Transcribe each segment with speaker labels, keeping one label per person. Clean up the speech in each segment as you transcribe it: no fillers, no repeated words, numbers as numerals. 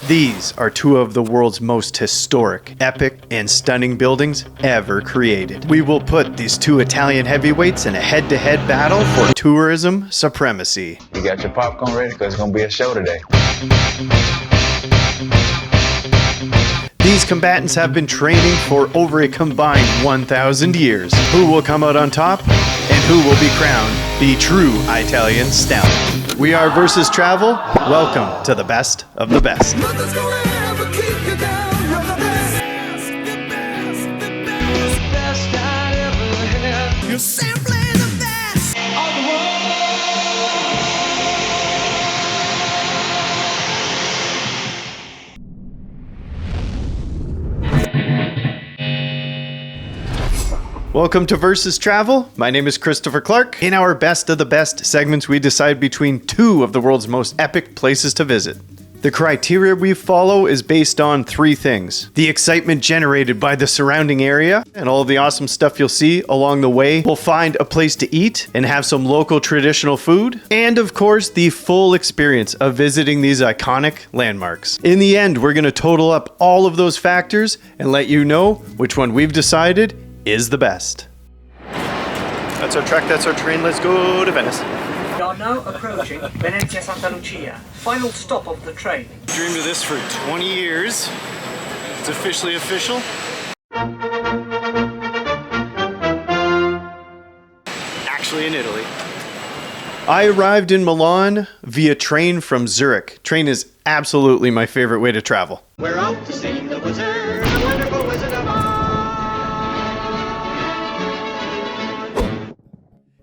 Speaker 1: These are two of the world's most historic, epic, and stunning buildings ever created. We will put these two Italian heavyweights in a head-to-head battle for tourism supremacy.
Speaker 2: You got your popcorn ready? Because it's going to be a show today.
Speaker 1: These combatants have been training for over a combined 1,000 years. Who will come out on top and who will be crowned the true Italian stallion? We are VS.Travel. Welcome to the best of the best.
Speaker 3: You're simply the best of the world.
Speaker 1: Welcome to VS.Travel. My name is Christopher Clark. In our best of the best segments, we decide between two of the world's most epic places to visit. The criteria we follow is based on three things: the excitement generated by the surrounding area and all of the awesome stuff you'll see along the way. We'll find a place to eat and have some local traditional food. And of course, the full experience of visiting these iconic landmarks. In the end, we're going to total up all of those factors and let you know which one we've decided is the best. That's our track, that's our train. Let's go to Venice.
Speaker 4: We are now approaching Venezia Santa Lucia, final stop of the train.
Speaker 1: Dreamed of this for 20 years. It's officially official. Actually in Italy. I arrived in Milan via train from Zurich. Train is absolutely my favorite way to travel.
Speaker 3: We're out to see the wizard, the wonderful Wizard of Oz.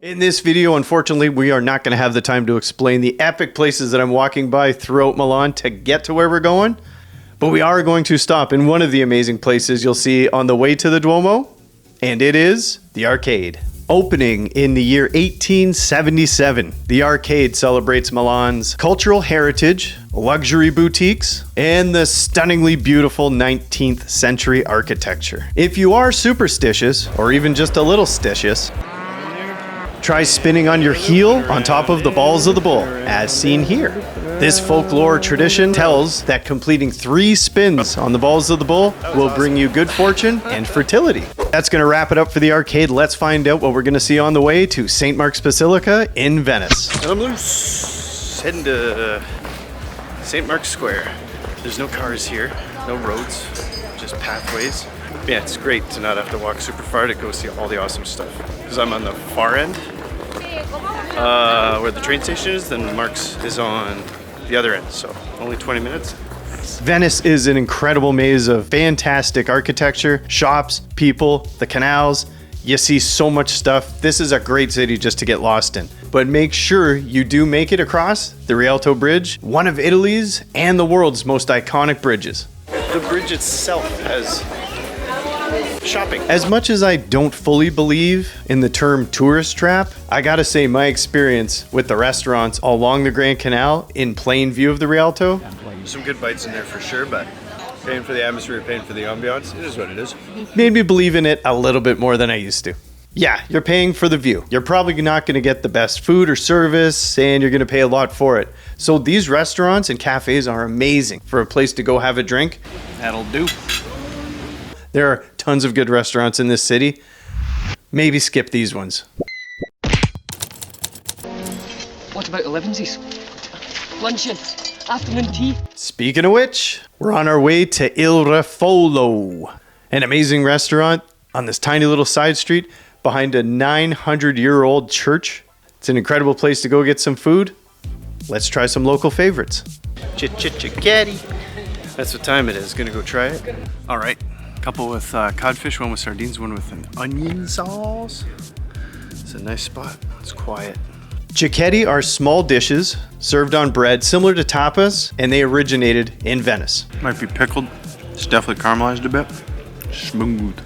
Speaker 1: In this video, unfortunately, we are not going to have the time to explain the epic places that I'm walking by throughout Milan to get to where we're going, but we are going to stop in one of the amazing places you'll see on the way to the Duomo, and it is the Arcade. Opening in the year 1877, the Arcade celebrates Milan's cultural heritage, luxury boutiques, and the stunningly beautiful 19th century architecture. If you are superstitious, or even just a little stitious, try spinning on your heel on top of the balls of the bull, as seen here. This folklore tradition tells that completing 3 spins on the balls of the bull will bring you good fortune and fertility. That's going to wrap it up for the Arcade. Let's find out what we're going to see on the way to St.Marks Basilica in Venice. And I'm loose, heading to St.Marks Square. There's no cars here, no roads, just pathways. Yeah, it's great to not have to walk super far to go see all the awesome stuff. Because I'm on the far end, where the train station is, then Marks is on the other end, so only 20 minutes. Venice is an incredible maze of fantastic architecture, shops, people, the canals. You see so much stuff. This is a great city just to get lost in. But make sure you do make it across the Rialto Bridge, one of Italy's and the world's most iconic bridges. The bridge itself has shopping. As much as I don't fully believe in the term tourist trap, I gotta say my experience with the restaurants along the Grand Canal in plain view of the Rialto, some good bites in there for sure, but paying for the atmosphere, paying for the ambiance, it is what it is. Made me believe in it a little bit more than I used to. Yeah, you're paying for the view. You're probably not gonna get the best food or service, and you're gonna pay a lot for it. So these restaurants and cafes are amazing for a place to go have a drink. That'll do. There are tons of good restaurants in this city. Maybe skip these ones.
Speaker 5: What about 11s? Luncheon, afternoon tea.
Speaker 1: Speaking of which, we're on our way to Il Rafolo, an amazing restaurant on this tiny little side street behind a 900-year-old church. It's an incredible place to go get some food. Let's try some local favorites. Cicchetti. That's what time it is. Gonna go try it. All right. Couple with codfish, one with sardines, one with an onion sauce. It's a nice spot. It's quiet. Cicchetti are small dishes served on bread, similar to tapas, and they originated in Venice.
Speaker 6: Might be pickled. It's definitely caramelized a bit. Smooth.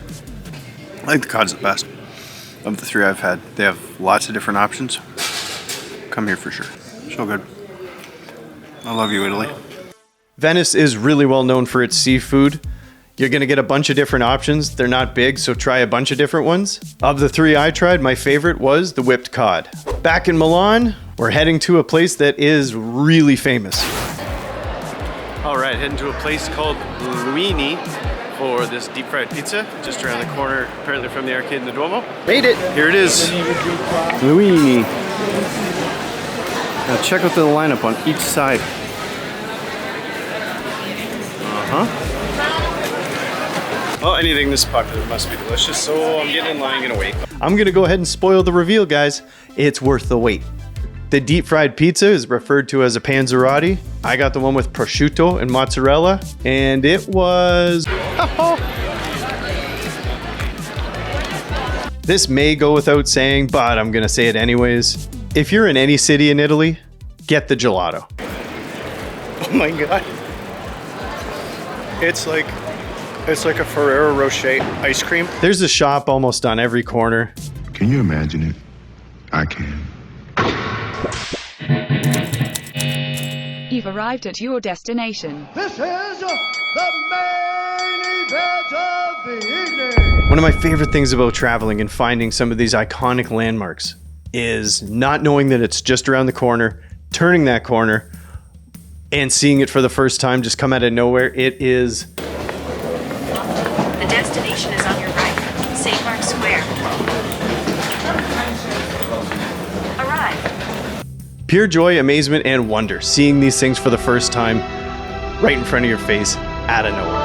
Speaker 6: I think the cod's the best of the 3 I've had. They have lots of different options. Come here for sure. So good. I love you, Italy.
Speaker 1: Venice is really well known for its seafood. You're going to get a bunch of different options. They're not big, so try a bunch of different ones. Of the 3 I tried, my favorite was the whipped cod. Back in Milan, we're heading to a place that is really famous. All right, heading to a place called Luini for this deep fried pizza, just around the corner, apparently from the arcade in the Duomo. Made it! Here it is. Luini. Now check out the lineup on each side. Well, anything this popular must be delicious, so I'm getting in line, gonna wait. I'm gonna go ahead and spoil the reveal, guys. It's worth the wait. The deep fried pizza is referred to as a panzerotti. I got the one with prosciutto and mozzarella, and it was... This may go without saying, but I'm gonna say it anyways. If you're in any city in Italy, get the gelato. Oh my God. It's like a Ferrero Rocher ice cream. There's a shop almost on every corner.
Speaker 7: Can you imagine it? I can.
Speaker 8: You've arrived at your destination.
Speaker 3: This is the main event of the evening.
Speaker 1: One of my favorite things about traveling and finding some of these iconic landmarks is not knowing that it's just around the corner, turning that corner, and seeing it for the first time just come out of nowhere. It is...
Speaker 9: The destination is on your right, St.Marks Square. Arrive.
Speaker 1: Pure joy, amazement, and wonder seeing these things for the first time right in front of your face out of nowhere.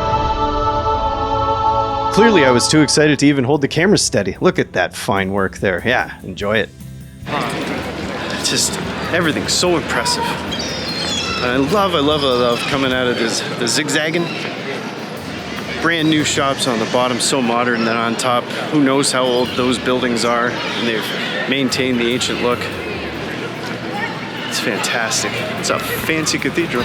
Speaker 1: Clearly, I was too excited to even hold the camera steady. Look at that fine work there. Yeah, enjoy it. Just everything's so impressive. I love coming out of the zigzagging. Brand new shops on the bottom, so modern, and then on top, who knows how old those buildings are, and they've maintained the ancient look. It's fantastic. It's a fancy cathedral.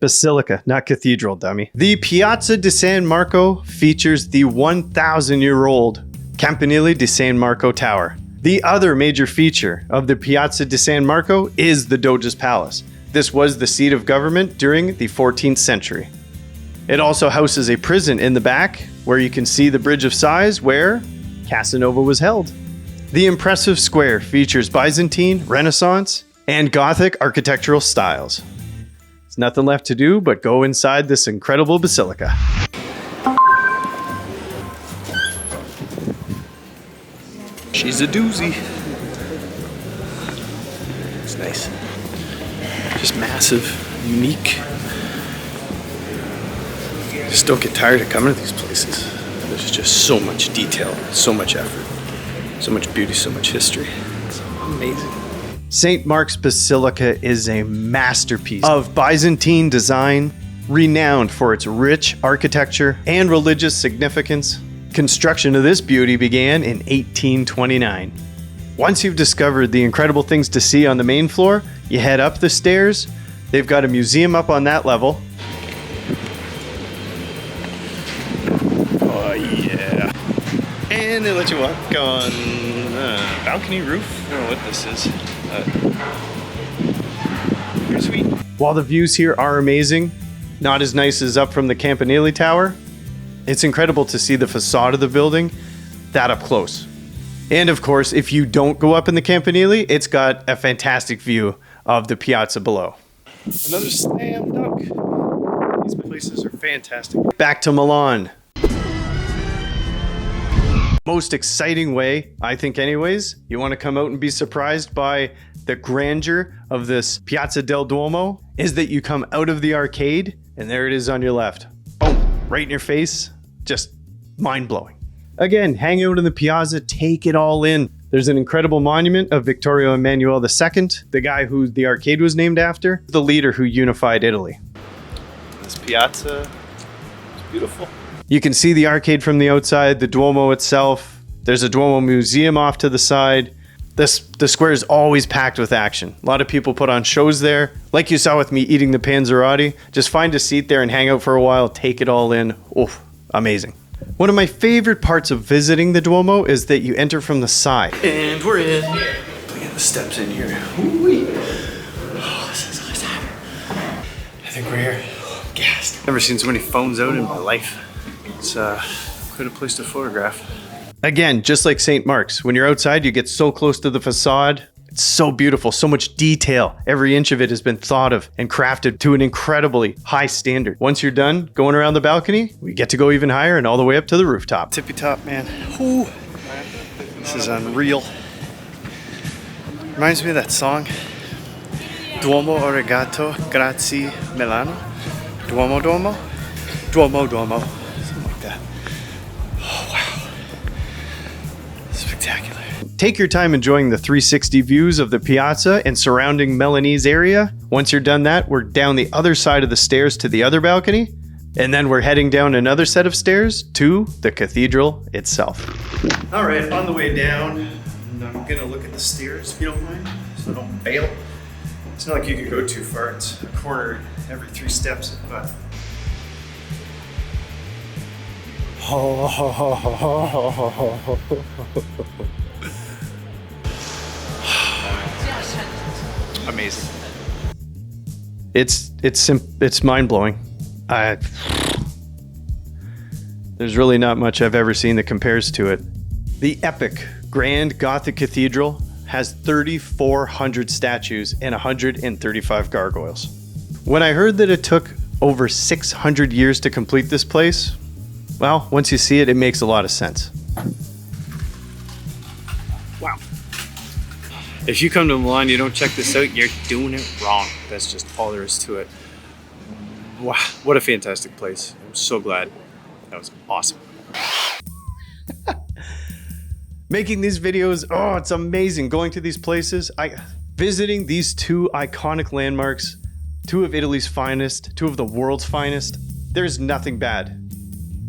Speaker 1: Basilica, not cathedral, dummy. The Piazza di San Marco features the 1,000-year-old Campanile di San Marco Tower. The other major feature of the Piazza di San Marco is the Doge's Palace. This was the seat of government during the 14th century. It also houses a prison in the back where you can see the Bridge of Sighs where Casanova was held. The impressive square features Byzantine, Renaissance, and Gothic architectural styles. There's nothing left to do but go inside this incredible basilica. She's a doozy. It's nice. Just massive, unique. Just don't get tired of coming to these places. There's just so much detail, so much effort, so much beauty, so much history. It's amazing. St. Marks Basilica is a masterpiece of Byzantine design, renowned for its rich architecture and religious significance. Construction of this beauty began in 1829. Once you've discovered the incredible things to see on the main floor, you head up the stairs. They've got a museum up on that level. Oh yeah. And they let you walk on balcony roof. I don't know what this is. Pretty sweet. While the views here are amazing, not as nice as up from the Campanile Tower, it's incredible to see the facade of the building that up close. And of course, if you don't go up in the Campanile, it's got a fantastic view of the piazza below. Another slam dunk. These places are fantastic. Back to Milan. Most exciting way, I think anyways, you want to come out and be surprised by the grandeur of this Piazza del Duomo, is that you come out of the arcade and there it is on your left. Boom, right in your face. Just mind-blowing. Again, hang out in the piazza, take it all in. There's an incredible monument of Vittorio Emanuele II, the guy who the arcade was named after, the leader who unified Italy. This piazza is beautiful. You can see the arcade from the outside, the Duomo itself. There's a Duomo museum off to the side. The square is always packed with action. A lot of people put on shows there. Like you saw with me eating the panzerotti. Just find a seat there and hang out for a while, take it all in. Oof, amazing. One of my favorite parts of visiting the Duomo is that you enter from the side. And we're in. Look at the steps in here. Ooh-wee. Oh, this is awesome. I think we're here. Oh, I'm gassed. Never seen so many phones out in my life. It's quite a place to photograph. Again, just like St. Marks, when you're outside, you get so close to the facade. It's so beautiful, so much detail. Every inch of it has been thought of and crafted to an incredibly high standard. Once you're done going around the balcony, we get to go even higher and all the way up to the rooftop.
Speaker 6: Tippy top, man. Ooh. This is unreal. Reminds me of that song. Duomo Arigato Grazie Milano. Duomo Duomo. Duomo Duomo. Something like that. Oh, wow. Spectacular.
Speaker 1: Take your time enjoying the 360 views of the piazza and surrounding Milanese area. Once you're done that, we're down the other side of the stairs to the other balcony. And then we're heading down another set of stairs to the cathedral itself. All right, on the way down, I'm gonna look at the stairs if you don't mind, so don't bail. It's not like you could go too far. It's a corner every 3 steps, but.
Speaker 6: Amazing.
Speaker 1: It's mind-blowing. There's really not much I've ever seen that compares to it. The epic Grand Gothic Cathedral has 3,400 statues and 135 gargoyles. When I heard that it took over 600 years to complete this place, well, once you see it, it makes a lot of sense.
Speaker 6: Wow. If you come to Milan, you don't check this out, you're doing it wrong. That's just all there is to it. Wow, what a fantastic place. I'm so glad. That was awesome.
Speaker 1: Making these videos, oh, it's amazing. Going to these places, visiting these 2 iconic landmarks, 2 of Italy's finest, 2 of the world's finest. There's nothing bad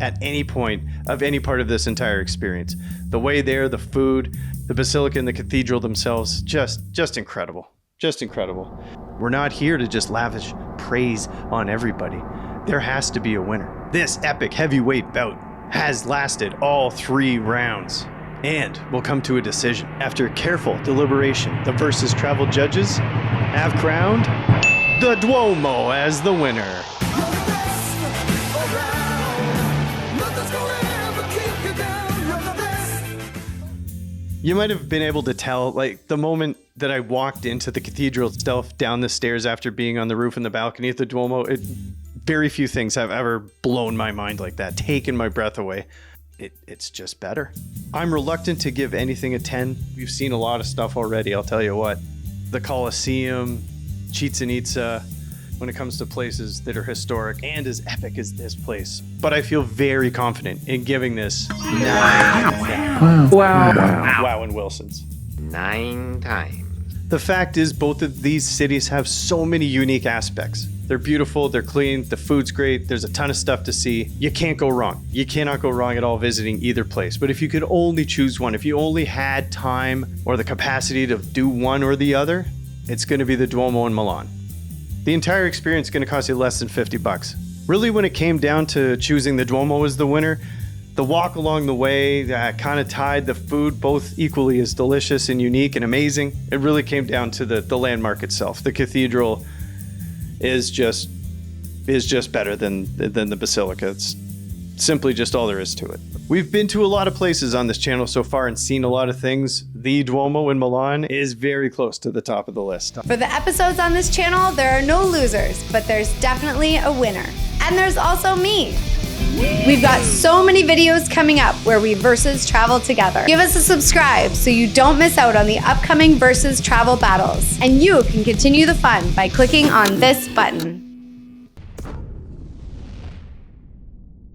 Speaker 1: at any point of any part of this entire experience. The way there, the food, the Basilica and the cathedral themselves, just incredible. Just incredible. We're not here to just lavish praise on everybody. There has to be a winner. This epic heavyweight bout has lasted all 3 rounds and will come to a decision. After careful deliberation, the VS.Travel judges have crowned the Duomo as the winner. You might have been able to tell, like, the moment that I walked into the cathedral itself, down the stairs after being on the roof and the balcony at the Duomo, very few things have ever blown my mind like that, taken my breath away. It's just better. I'm reluctant to give anything a 10. We've seen a lot of stuff already, I'll tell you what. The Colosseum, Chichen Itza, when it comes to places that are historic and as epic as this place. But I feel very confident in giving this 9. Wow and Wilson's.
Speaker 10: 9 times.
Speaker 1: The fact is, both of these cities have so many unique aspects. They're beautiful, they're clean, the food's great, there's a ton of stuff to see. You can't go wrong. You cannot go wrong at all visiting either place. But if you could only choose one, if you only had time or the capacity to do one or the other, it's going to be the Duomo in Milan. The entire experience is going to cost you less than $50. Really, when it came down to choosing the Duomo as the winner, the walk along the way kind of tied the food both equally as delicious and unique and amazing. It really came down to the landmark itself. The cathedral is just better than the Basilica. It's simply just all there is to it. We've been to a lot of places on this channel so far and seen a lot of things. The Duomo in Milan is very close to the top of the list.
Speaker 11: For the episodes on this channel, there are no losers, but there's definitely a winner. And there's also me. We've got so many videos coming up where we VS.Travel together. Give us a subscribe so you don't miss out on the upcoming VS.Travel battles. And you can continue the fun by clicking on this button.